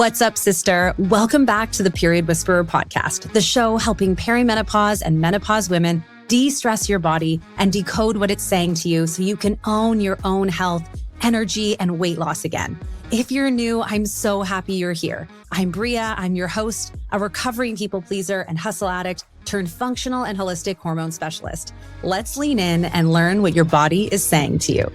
What's up, sister? Welcome back to the Period Whisperer podcast, the show helping perimenopause and menopause women de-stress your body and decode what it's saying to you so you can own your own health, energy, and weight loss again. If you're new, I'm so happy you're here. I'm Bria. I'm your host, a recovering people pleaser and hustle addict turned functional and holistic hormone specialist. Let's lean in and learn what your body is saying to you.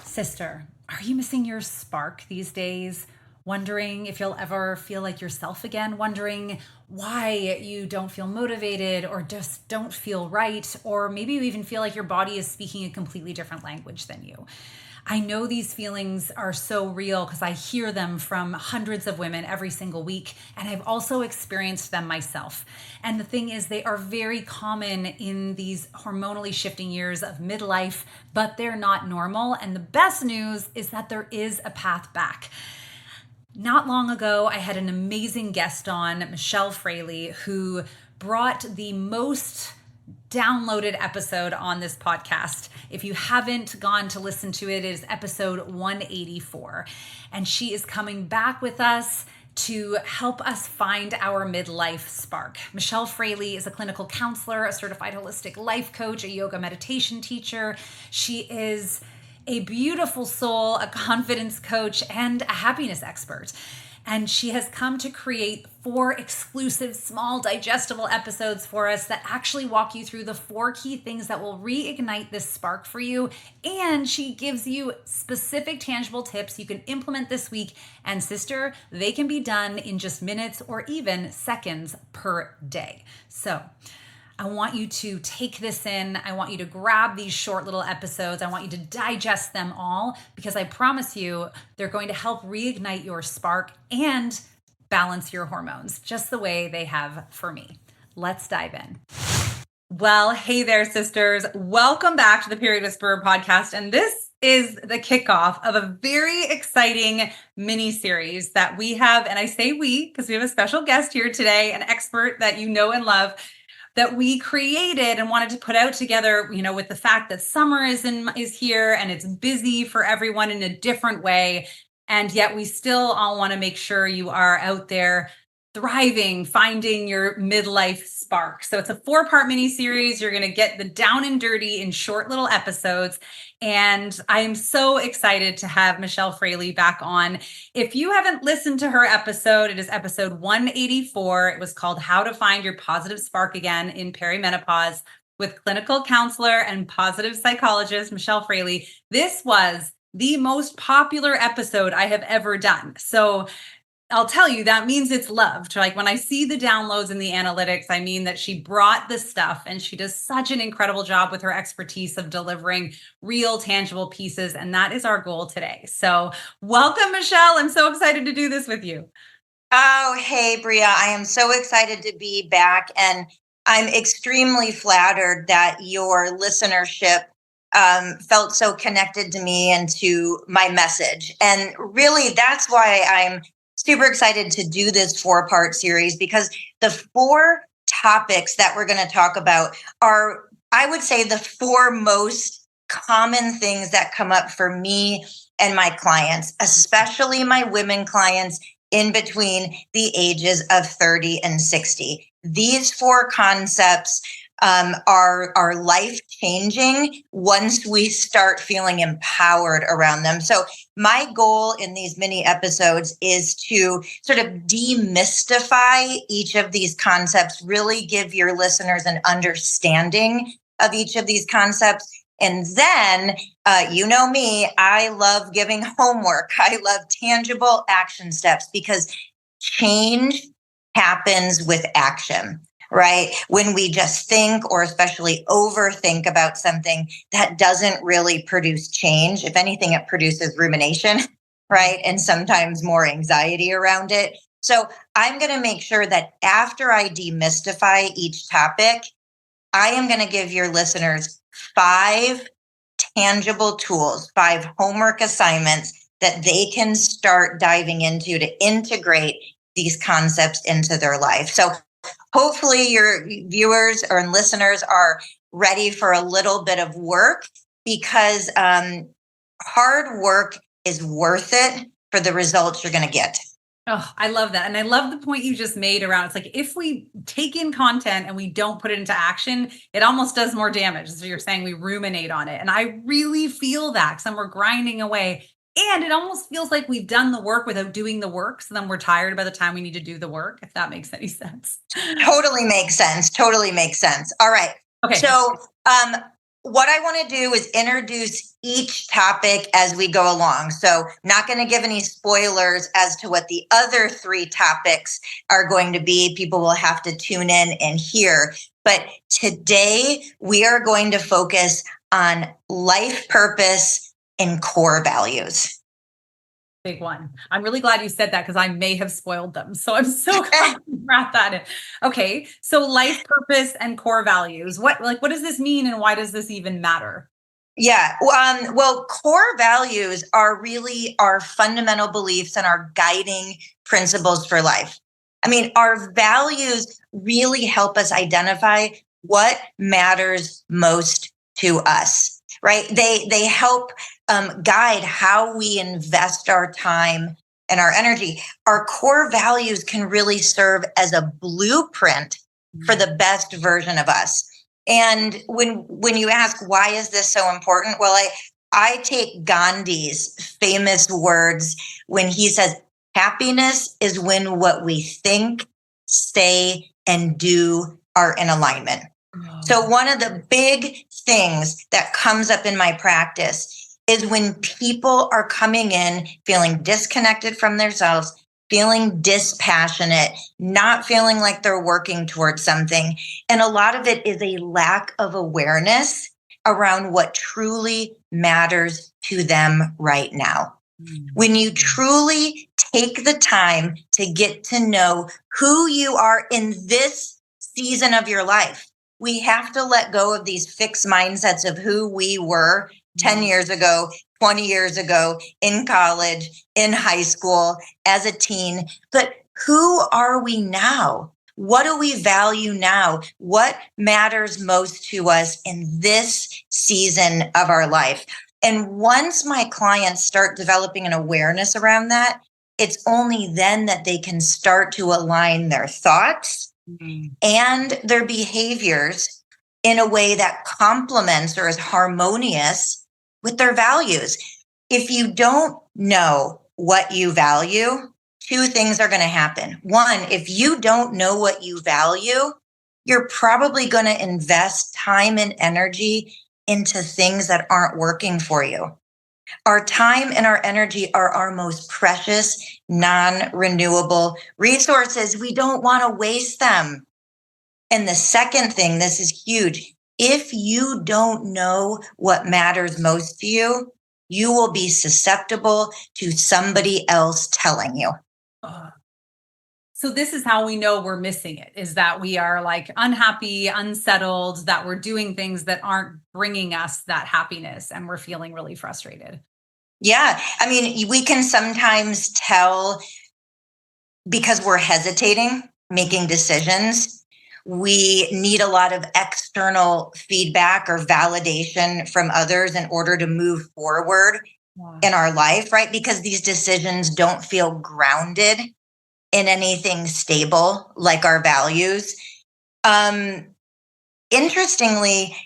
Sister, are you missing your spark these days? Wondering if you'll ever feel like yourself again? Wondering why you don't feel motivated or just don't feel right? Or maybe you even feel like your body is speaking a completely different language than you. I know these feelings are so real because I hear them from hundreds of women every single week, and I've also experienced them myself. And the thing is, they are very common in these hormonally shifting years of midlife, but they're not normal. And the best news is that there is a path back. Not long ago, I had an amazing guest on, Michelle Fraley, who brought the most downloaded episode on this podcast. If you haven't gone to listen to it, it is episode 184. And she is coming back with us to help us find our midlife spark. Michelle Fraley is a clinical counselor, a certified holistic life coach, a yoga meditation teacher. She is a beautiful soul, a confidence coach, and a happiness expert. And she has come to create 4 exclusive, small, digestible episodes for us that actually walk you through the 4 key things that will reignite this spark for you. And she gives you specific, tangible tips you can implement this week. And sister, they can be done in just minutes or even seconds per day. So I want you to take this in. I want you to grab these short little episodes. I want you to digest them all because I promise you they're going to help reignite your spark and balance your hormones just the way they have for me. Let's dive in. Well, hey there, sisters. Welcome back to the Period Whisperer podcast. And this is the kickoff of a very exciting mini series that we have. And I say we because we have a special guest here today, an expert that you know and love, that we created and wanted to put out together, with the fact that summer is here and it's busy for everyone in a different way. And yet we still all want to make sure you are out there thriving, finding your midlife spark. So it's a 4-part mini series. You're going to get the down and dirty in short little episodes. And I am so excited to have Michelle Fraley back on. If you haven't listened to her episode, it is episode 184. It was called How to Find Your Positive Spark Again in Perimenopause with clinical counselor and positive psychologist, Michelle Fraley. This was the most popular episode I have ever done. So I'll tell you, that means it's loved. Like when I see the downloads and the analytics, I mean that she brought the stuff and she does such an incredible job with her expertise of delivering real, tangible pieces. And that is our goal today. So welcome, Michelle. I'm so excited to do this with you. Oh, hey, Bria. I am so excited to be back. And I'm extremely flattered that your listenership felt so connected to me and to my message. And really, that's why I'm super excited to do this 4-part series, because the 4 topics that we're going to talk about are, I would say, the 4 most common things that come up for me and my clients, especially my women clients in between the ages of 30 and 60. These 4 concepts are life-changing once we start feeling empowered around them. So my goal in these mini episodes is to sort of demystify each of these concepts, really give your listeners an understanding of each of these concepts. And then, you know me, I love giving homework. I love tangible action steps because change happens with action. Right? When we just think or especially overthink about something, that doesn't really produce change. If anything, it produces rumination, right? And sometimes more anxiety around it. So I'm going to make sure that after I demystify each topic, I am going to give your listeners 5 tangible tools, 5 homework assignments that they can start diving into to integrate these concepts into their life. So hopefully your viewers or listeners are ready for a little bit of work because hard work is worth it for the results you're going to get. Oh, I love that. And I love the point you just made around it's like if we take in content and we don't put it into action, it almost does more damage. So you're saying we ruminate on it. And I really feel that because then we're grinding away. And it almost feels like we've done the work without doing the work. So then we're tired by the time we need to do the work, if that makes any sense. Totally makes sense. Totally makes sense. All right. Okay. So what I want to do is introduce each topic as we go along. So not going to give any spoilers as to what the other 3 topics are going to be. People will have to tune in and hear. But today we are going to focus on life purpose and core values. Big one. I'm really glad you said that because I may have spoiled them. So I'm so glad you brought that in. Okay. So life purpose and core values. What does this mean and why does this even matter? Yeah. Well, core values are really our fundamental beliefs and our guiding principles for life. I mean, our values really help us identify what matters most to us, right? They help guide how we invest our time and our energy. Our core values can really serve as a blueprint for the best version of us. And when you ask, why is this so important? Well, I take Gandhi's famous words when he says, happiness is when what we think, say, and do are in alignment. So one of the big things that comes up in my practice is when people are coming in feeling disconnected from themselves, feeling dispassionate, not feeling like they're working towards something. And a lot of it is a lack of awareness around what truly matters to them right now. When you truly take the time to get to know who you are in this season of your life, we have to let go of these fixed mindsets of who we were 10 years ago, 20 years ago, in college, in high school, as a teen. But who are we now? What do we value now? What matters most to us in this season of our life? And once my clients start developing an awareness around that, it's only then that they can start to align their thoughts and their behaviors in a way that complements or is harmonious with their values. If you don't know what you value, 2 things are going to happen. One, if you don't know what you value, you're probably going to invest time and energy into things that aren't working for you. Our time and our energy are our most precious, non-renewable resources. We don't want to waste them. And the second thing, this is huge. If you don't know what matters most to you, you will be susceptible to somebody else telling you. So this is how we know we're missing it, is that we are like unhappy, unsettled, that we're doing things that aren't bringing us that happiness and we're feeling really frustrated. Yeah. I mean, we can sometimes tell because we're hesitating, making decisions. We need a lot of external feedback or validation from others in order to move forward in our life, right? Because these decisions don't feel grounded in anything stable like our values. Interestingly,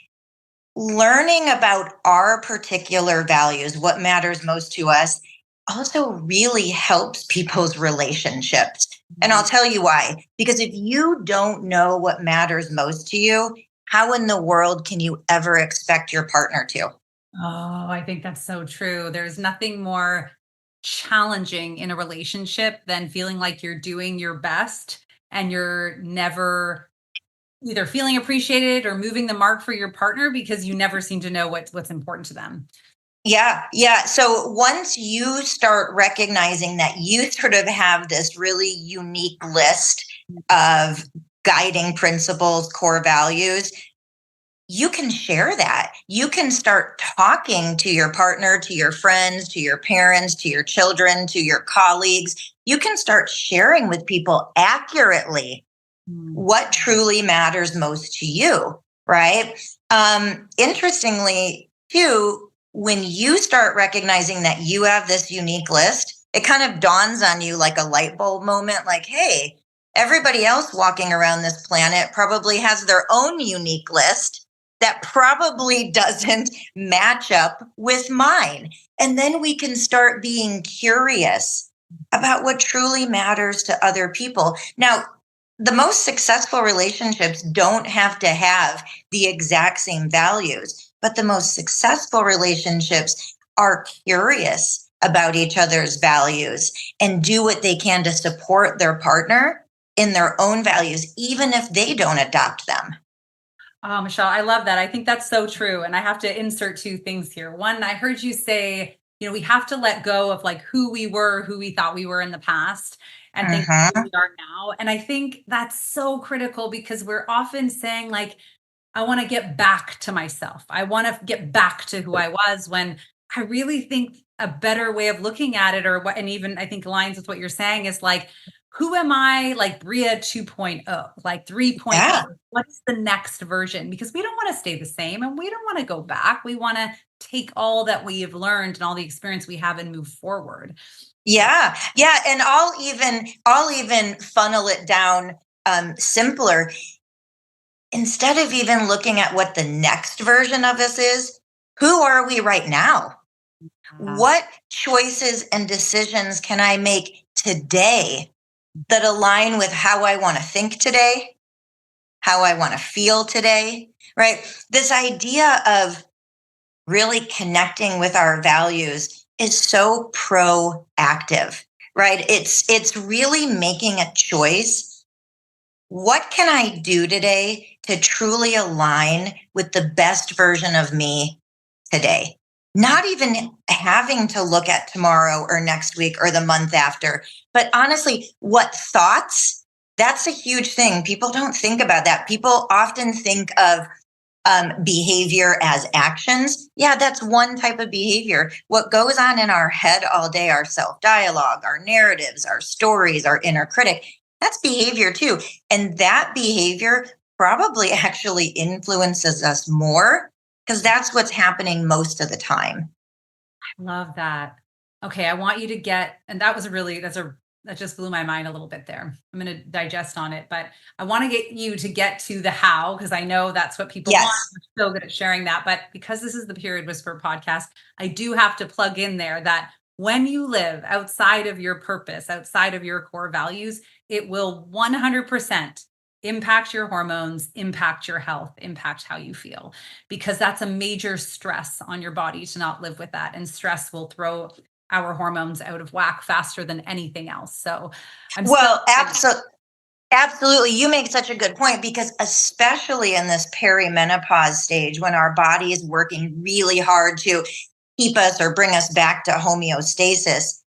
learning about our particular values, what matters most to us, also really helps people's relationships. And I'll tell you why. Because if you don't know what matters most to you, how in the world can you ever expect your partner to? Oh, I think that's so true. There's nothing more challenging in a relationship than feeling like you're doing your best and you're never either feeling appreciated or moving the mark for your partner because you never seem to know what's important to them. Yeah. So once you start recognizing that you sort of have this really unique list of guiding principles, core values, you can share that. You can start talking to your partner, to your friends, to your parents, to your children, to your colleagues. You can start sharing with people accurately what truly matters most to you, right? Interestingly, too, when you start recognizing that you have this unique list, it kind of dawns on you like a light bulb moment, like, hey, everybody else walking around this planet probably has their own unique list that probably doesn't match up with mine. And then we can start being curious about what truly matters to other people. Now, the most successful relationships don't have to have the exact same values, but the most successful relationships are curious about each other's values and do what they can to support their partner in their own values, even if they don't adopt them. Oh, Michelle, I love that. I think that's so true. And I have to insert two things here. One, I heard you say, we have to let go of like who we were, who we thought we were in the past, and think who we are now. And I think that's so critical because we're often saying like, I want to get back to myself. I want to get back to who I was, when I really think a better way of looking at it, or what, and even I think aligns with what you're saying, is like, who am I, like Bria 2.0, like 3.0? Yeah. What's the next version? Because we don't want to stay the same and we don't want to go back. We want to take all that we have learned and all the experience we have and move forward. Yeah. Yeah. And I'll even funnel it down simpler. Instead of even looking at what the next version of us is, who are we right now? What choices and decisions can I make today that align with how I want to think today, how I want to feel today, right? This idea of really connecting with our values is so proactive, right? It's really making a choice. What can I do today to truly align with the best version of me today? Not even having to look at tomorrow or next week or the month after, but honestly, what thoughts? That's a huge thing. People don't think about that. People often think of behavior as actions. Yeah, that's one type of behavior. What goes on in our head all day, our self dialogue, our narratives, our stories, our inner critic, that's behavior too. And that behavior probably actually influences us more because that's what's happening most of the time. Love that. Okay, I want you to get, and that was a really, that just blew my mind a little bit there. I'm going to digest on it, but I want to get you to get to the how, because I know that's what people want. Yes. We're so good at sharing that. But because this is the Period Whisperer podcast, I do have to plug in there that when you live outside of your purpose, outside of your core values, it will 100% impact your hormones, impact your health, impact how you feel, because that's a major stress on your body to not live with that. And stress will throw our hormones out of whack faster than anything else. So I'm Well, absolutely. You make such a good point because, especially in this perimenopause stage, when our body is working really hard to keep us or bring us back to homeostasis,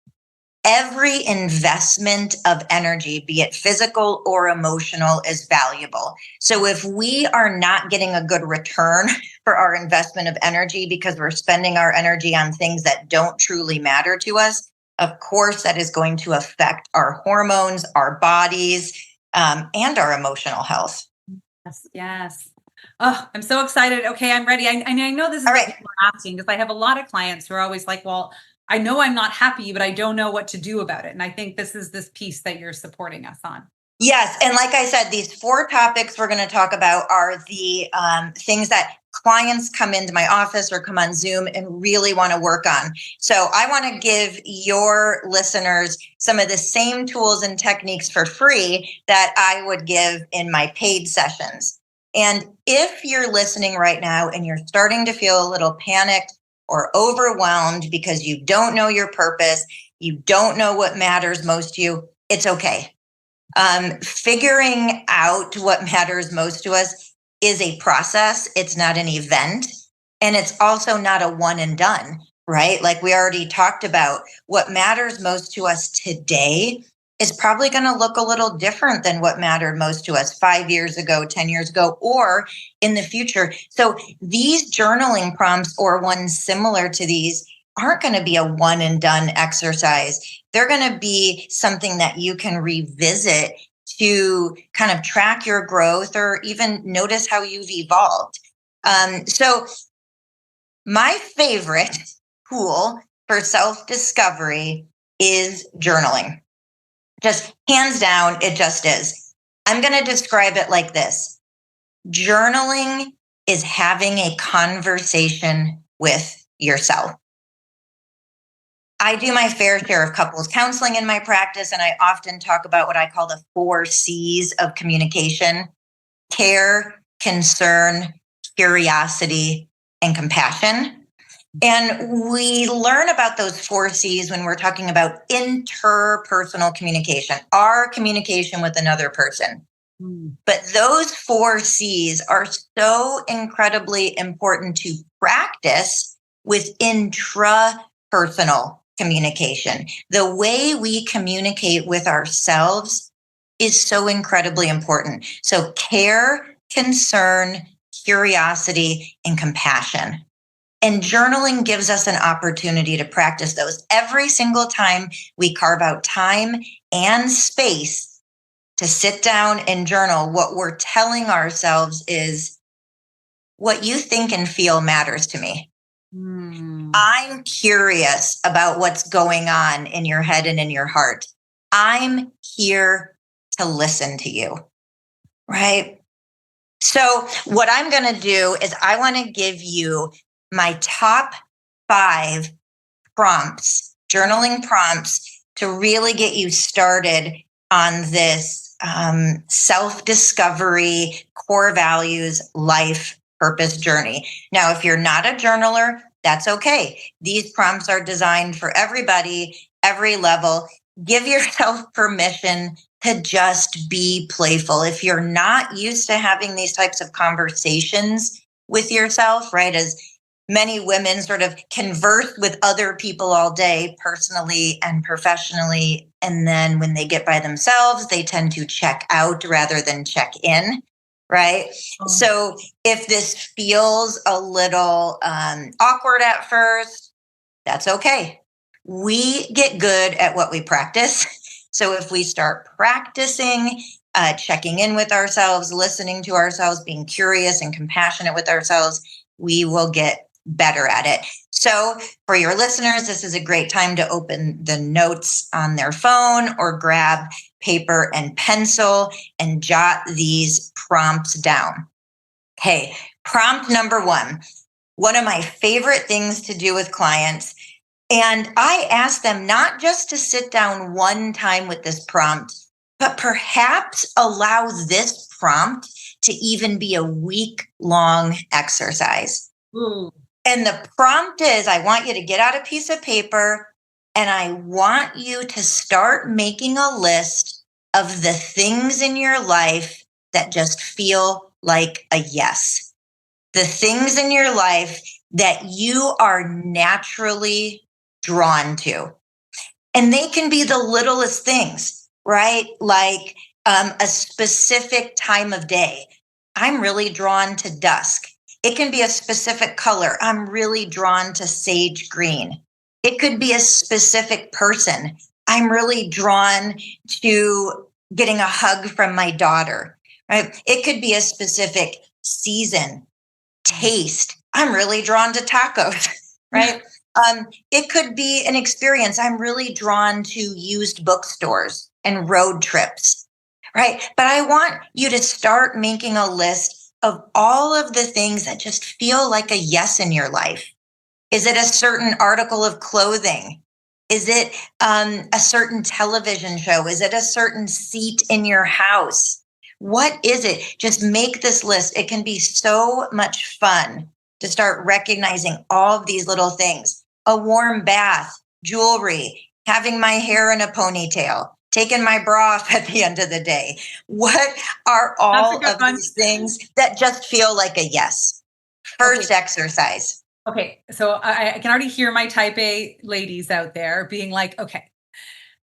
every investment of energy, be it physical or emotional, is valuable. So if we are not getting a good return for our investment of energy because we're spending our energy on things that don't truly matter to us, of course, that is going to affect our hormones, our bodies, and our emotional health. Yes. Yes. Oh, I'm so excited. Okay, I'm ready. I know this is All what right. people are asking, because I have a lot of clients who are always like, well, I know I'm not happy, but I don't know what to do about it. And I think this is this piece that you're supporting us on. Yes. And like I said, these 4 topics we're going to talk about are the things that clients come into my office or come on Zoom and really want to work on. So I want to give your listeners some of the same tools and techniques for free that I would give in my paid sessions. And if you're listening right now and you're starting to feel a little panicked or overwhelmed because you don't know your purpose, you don't know what matters most to you, it's okay. Figuring out what matters most to us is a process. It's not an event. And it's also not a one and done, right? Like we already talked about, what matters most to us today is probably going to look a little different than what mattered most to us 5 years ago, 10 years ago, or in the future. So these journaling prompts, or ones similar to these, aren't going to be a one and done exercise. They're going to be something that you can revisit to kind of track your growth or even notice how you've evolved. So My favorite tool for self-discovery is journaling. Just hands down, it just is. I'm going to describe it like this. Journaling is having a conversation with yourself. I do my fair share of couples counseling in my practice, and I often talk about what I call the 4 C's of communication: care, concern, curiosity, and compassion. And we learn about those 4 C's when we're talking about interpersonal communication, our communication with another person. But those 4 C's are so incredibly important to practice with intrapersonal communication. The way we communicate with ourselves is so incredibly important. So, care, concern, curiosity, and compassion. And journaling gives us an opportunity to practice those every single time we carve out time and space to sit down and journal. What we're telling ourselves is, what you think and feel matters to me. I'm curious about what's going on in your head and in your heart. I'm here to listen to you, right? So what I'm going to do is I want to give you my top 5 prompts, journaling prompts, to really get you started on this self-discovery, core values, life purpose journey. Now, if you're not a journaler, that's okay. These prompts are designed for everybody, every level. Give yourself permission to just be playful. If you're not used to having these types of conversations with yourself, right, as many women sort of converse with other people all day, personally and professionally. And then when they get by themselves, they tend to check out rather than check in, right? So if this feels a little awkward at first, that's okay. We get good at what we practice. So if we start practicing checking in with ourselves, listening to ourselves, being curious and compassionate with ourselves, we will get better at it. So for your listeners, this is a great time to open the notes on their phone or grab paper and pencil and jot these prompts down. Okay, prompt number 1, one of my favorite things to do with clients. And I ask them not just to sit down one time with this prompt, but perhaps allow this prompt to even be a week-long exercise. And the prompt is, I want you to get out a piece of paper and I want you to start making a list of the things in your life that just feel like a yes. The things in your life that you are naturally drawn to. And they can be the littlest things, right? Like a specific time of day. I'm really drawn to dusk. It can be a specific color. I'm really drawn to sage green. It could be a specific person. I'm really drawn to getting a hug from my daughter, right? It could be a specific season, taste. I'm really drawn to tacos, right? It could be an experience. I'm really drawn to used bookstores and road trips, right? But I want you to start making a list of all of the things that just feel like a yes in your life. Is it a certain article of clothing? Is it a certain television show? Is it a certain seat in your house? What is it? Just make this list. It can be so much fun to start recognizing all of these little things. A warm bath, jewelry, having my hair in a ponytail, taking my bra off at the end of the day. What are all of these things that just feel like a yes? First exercise. Okay, so I can already hear my type A ladies out there being like, okay,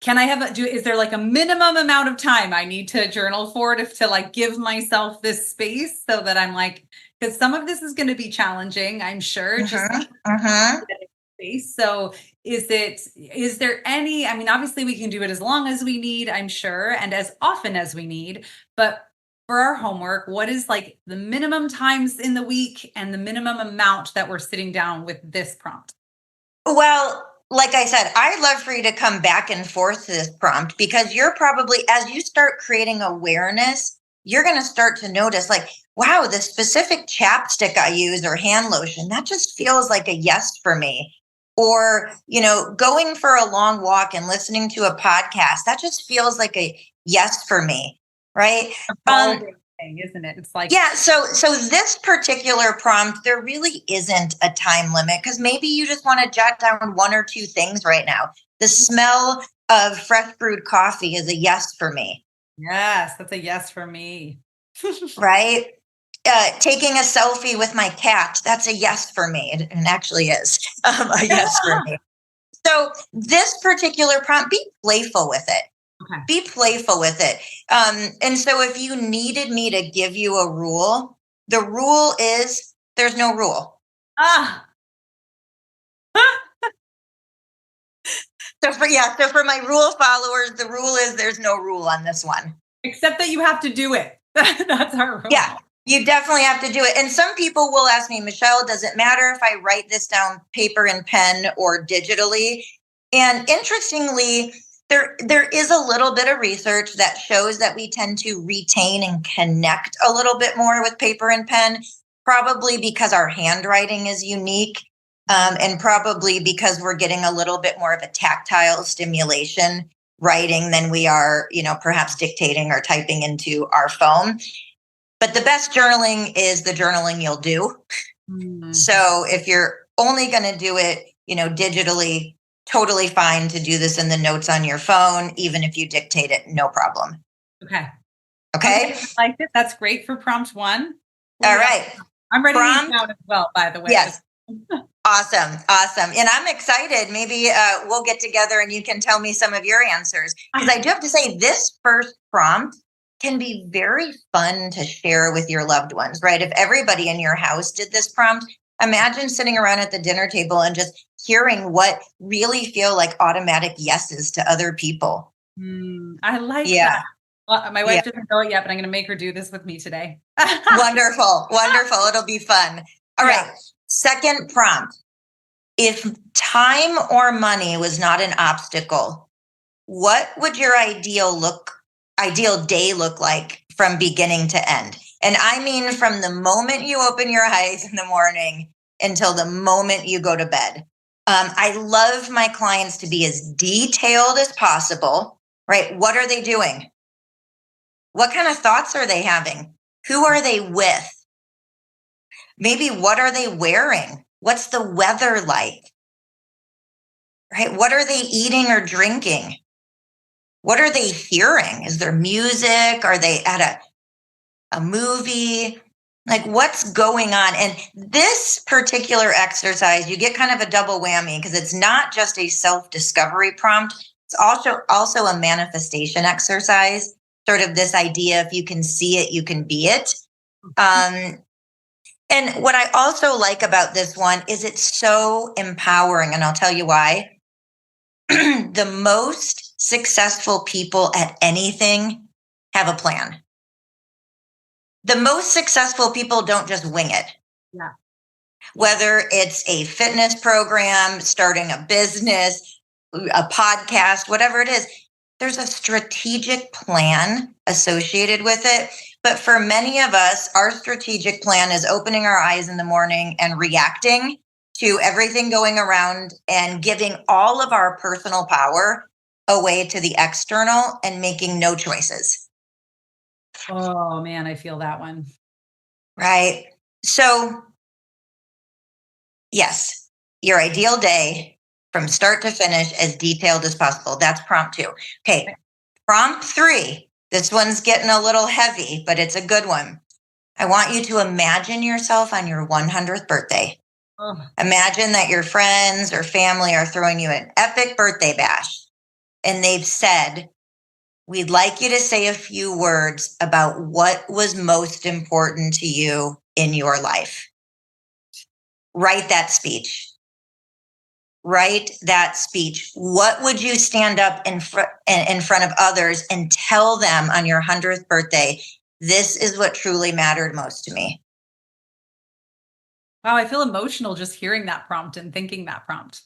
can I have is there like a minimum amount of time I need to journal for to like give myself this space so that I'm like, because some of this is going to be challenging, I'm sure. Space. So is there any, I mean, obviously we can do it as long as we need, I'm sure, and as often as we need, but for our homework, what is like the minimum times in the week and the minimum amount that we're sitting down with this prompt? Well, like I said, I'd love for you to come back and forth to this prompt, because you're probably, as you start creating awareness, you're going to start to notice, like, wow, the specific chapstick I use or hand lotion, that just feels like a yes for me. Or, going for a long walk and listening to a podcast, that just feels like a yes for me. Right. Evolving thing, isn't it? It's like, Yeah, so this particular prompt, there really isn't a time limit, because maybe you just want to jot down one or two things right now. The smell of fresh brewed coffee is a yes for me, yes, that's a yes for me. right? Taking a selfie with my cat, that's a yes for me. It actually is a yes for me. So this particular prompt, be playful with it. Okay. Be playful with it. And so if you needed me to give you a rule, the rule is there's no rule. Ah. So for my rule followers, the rule is there's no rule on this one. Except that you have to do it. That's our rule. Yeah, you definitely have to do it. And some people will ask me, Michelle, does it matter if I write this down paper and pen or digitally? And interestingly, there is a little bit of research that shows that we tend to retain and connect a little bit more with paper and pen, probably because our handwriting is unique, and probably because we're getting a little bit more of a tactile stimulation writing than we are, perhaps dictating or typing into our phone. But the best journaling is the journaling you'll do. Mm-hmm. So if you're only going to do it, digitally, totally fine to do this in the notes on your phone, even if you dictate it, no problem. Okay. Okay. I like it. That's great for prompt 1. All right. I'm writing these down as well, by the way. Yes. Awesome. And I'm excited. Maybe we'll get together and you can tell me some of your answers. Because I do have to say, this first prompt can be very fun to share with your loved ones, right? If everybody in your house did this prompt, imagine sitting around at the dinner table and just hearing what really feel like automatic yeses to other people. I like that. Well, my wife doesn't know it yet, but I'm going to make her do this with me today. Wonderful. It'll be fun. All right. Second prompt. If time or money was not an obstacle, what would your ideal day look like from beginning to end? And I mean from the moment you open your eyes in the morning until the moment you go to bed. I love my clients to be as detailed as possible, right? What are they doing? What kind of thoughts are they having? Who are they with? Maybe what are they wearing? What's the weather like? Right? What are they eating or drinking? What are they hearing? Is there music? Are they at a movie? Like, what's going on? And this particular exercise, you get kind of a double whammy, because it's not just a self-discovery prompt. It's also a manifestation exercise, sort of this idea, if you can see it, you can be it. And what I also like about this one is it's so empowering, and I'll tell you why. The most successful people at anything have a plan. The most successful people don't just wing it. Yeah. Whether it's a fitness program, starting a business, a podcast, whatever it is, there's a strategic plan associated with it. But for many of us, our strategic plan is opening our eyes in the morning and reacting to everything going around and giving all of our personal power away to the external and making no choices. Oh man, I feel that one. Right. So, yes, your ideal day from start to finish as detailed as possible. That's prompt 2. Okay. Prompt 3. This one's getting a little heavy, but it's a good one. I want you to imagine yourself on your 100th birthday. Oh. Imagine that your friends or family are throwing you an epic birthday bash, and they've said, we'd like you to say a few words about what was most important to you in your life. Write that speech. What would you stand up in front of others and tell them on your 100th birthday this is what truly mattered most to me. Wow, I feel emotional just hearing that prompt and thinking that prompt.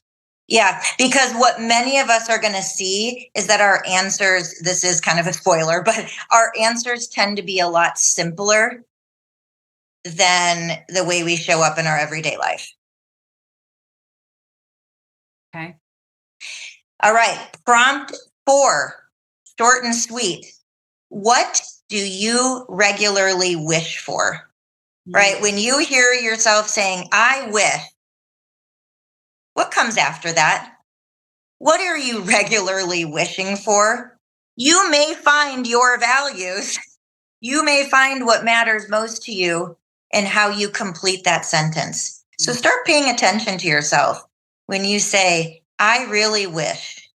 Yeah, because what many of us are going to see is that our answers, this is kind of a spoiler, but our answers tend to be a lot simpler than the way we show up in our everyday life. Okay. All right. Prompt 4, short and sweet. What do you regularly wish for? Right? When you hear yourself saying, I wish, what comes after that? What are you regularly wishing for? You may find your values. You may find what matters most to you and how you complete that sentence. So start paying attention to yourself when you say, I really wish.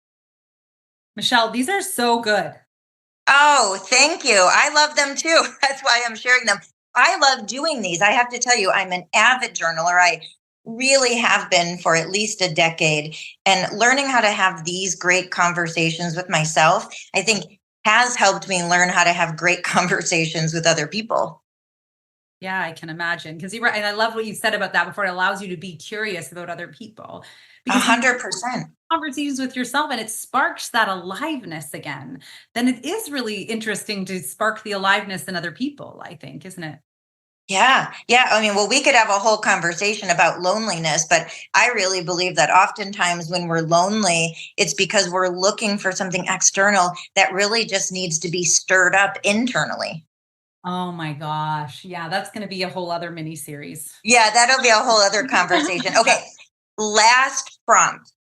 Michelle, these are so good. Oh, thank you. I love them too. That's why I'm sharing them. I love doing these. I have to tell you, I'm an avid journaler. I really have been for at least a decade. And learning how to have these great conversations with myself, I think has helped me learn how to have great conversations with other people. Yeah, I can imagine. Because you're right. And I love what you said about that before. It allows you to be curious about other people. Because 100%. conversations with yourself and it sparks that aliveness again, then it is really interesting to spark the aliveness in other people, I think, isn't it? Yeah. Yeah. I mean, well, we could have a whole conversation about loneliness, but I really believe that oftentimes when we're lonely, it's because we're looking for something external that really just needs to be stirred up internally. Oh my gosh. Yeah, that's going to be a whole other mini series. Yeah, that'll be a whole other conversation. Okay. Last prompt.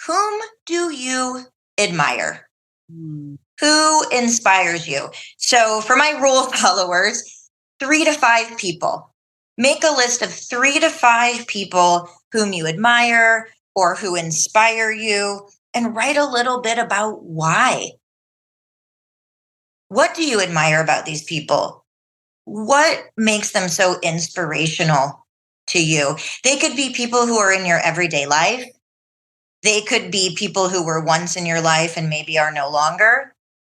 Whom do you admire? Who inspires you? So for my rule followers, 3 to 5 people. Make a list of 3 to 5 people whom you admire or who inspire you and write a little bit about why. What do you admire about these people? What makes them so inspirational to you? They could be people who are in your everyday life. They could be people who were once in your life and maybe are no longer.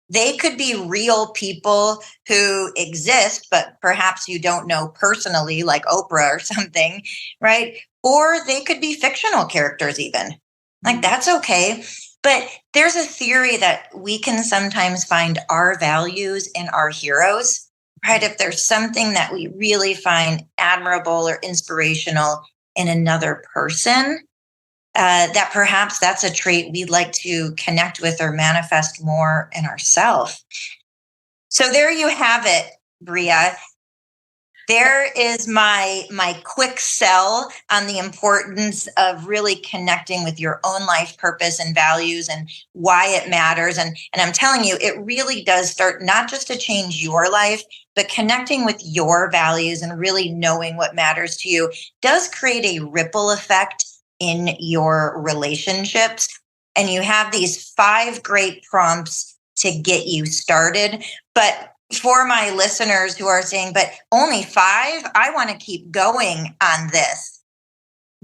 They could be real people who exist, but perhaps you don't know personally, like Oprah or something, right? Or they could be fictional characters, even. Like, that's okay. But there's a theory that we can sometimes find our values in our heroes, right? If there's something that we really find admirable or inspirational in another person, that perhaps that's a trait we'd like to connect with or manifest more in ourselves. So there you have it, Bria. There is my quick sell on the importance of really connecting with your own life purpose and values and why it matters. And I'm telling you, it really does start not just to change your life, but connecting with your values and really knowing what matters to you does create a ripple effect in your relationships. And you have these 5 great prompts to get you started. But for my listeners who are saying, but only 5, I want to keep going on this.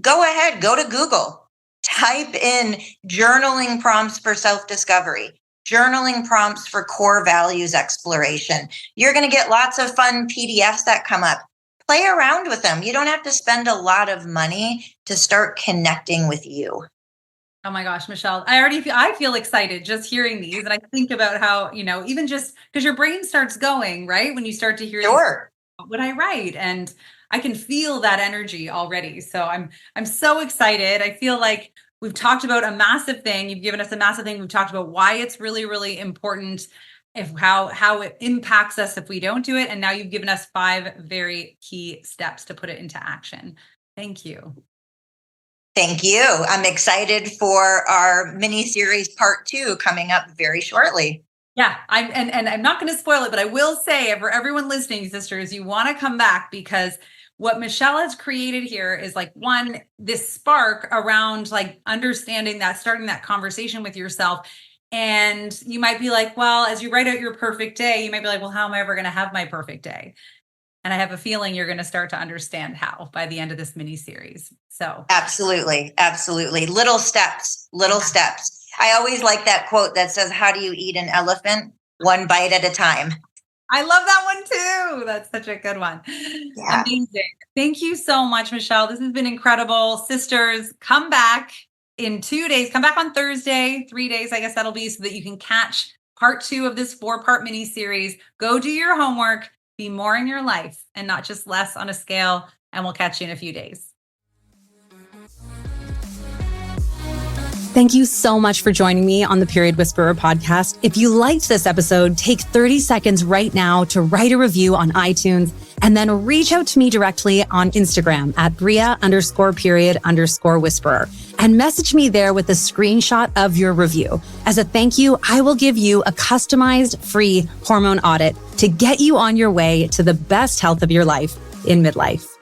Go ahead, go to Google, type in journaling prompts for self-discovery, journaling prompts for core values exploration. You're going to get lots of fun PDFs that come up. Play around with them. You don't have to spend a lot of money to start connecting with you. Oh my gosh, Michelle, I feel excited just hearing these. And I think about how, even just because your brain starts going, right? When you start to hear Sure. what would I write? And I can feel that energy already. So I'm so excited. I feel like we've talked about a massive thing. You've given us a massive thing. We've talked about why it's really, really important, if how it impacts us if we don't do it. And now you've given us 5 very key steps to put it into action. Thank you. Thank you. I'm excited for our mini series part 2 coming up very shortly. Yeah, I'm not going to spoil it, but I will say for everyone listening, sisters, you want to come back because what Michelle has created here is like this spark around like understanding that, starting that conversation with yourself. And you might be like, well, as you write out your perfect day, you might be like, well, how am I ever going to have my perfect day? And I have a feeling you're going to start to understand how by the end of this mini series. So absolutely. Little steps. I always like that quote that says, how do you eat an elephant? 1 bite at a time. I love that one too. That's such a good one. Yeah. Amazing. Thank you so much, Michelle. This has been incredible. Sisters, come back in 2 days. Come back on Thursday, 3 days, I guess that'll be, so that you can catch part 2 of this 4-part mini series. Go do your homework, be more in your life and not just less on a scale. And we'll catch you in a few days. Thank you so much for joining me on the Period Whisperer podcast. If you liked this episode, take 30 seconds right now to write a review on iTunes and then reach out to me directly on Instagram at Bria_period_whisperer and message me there with a screenshot of your review. As a thank you, I will give you a customized free hormone audit to get you on your way to the best health of your life in midlife.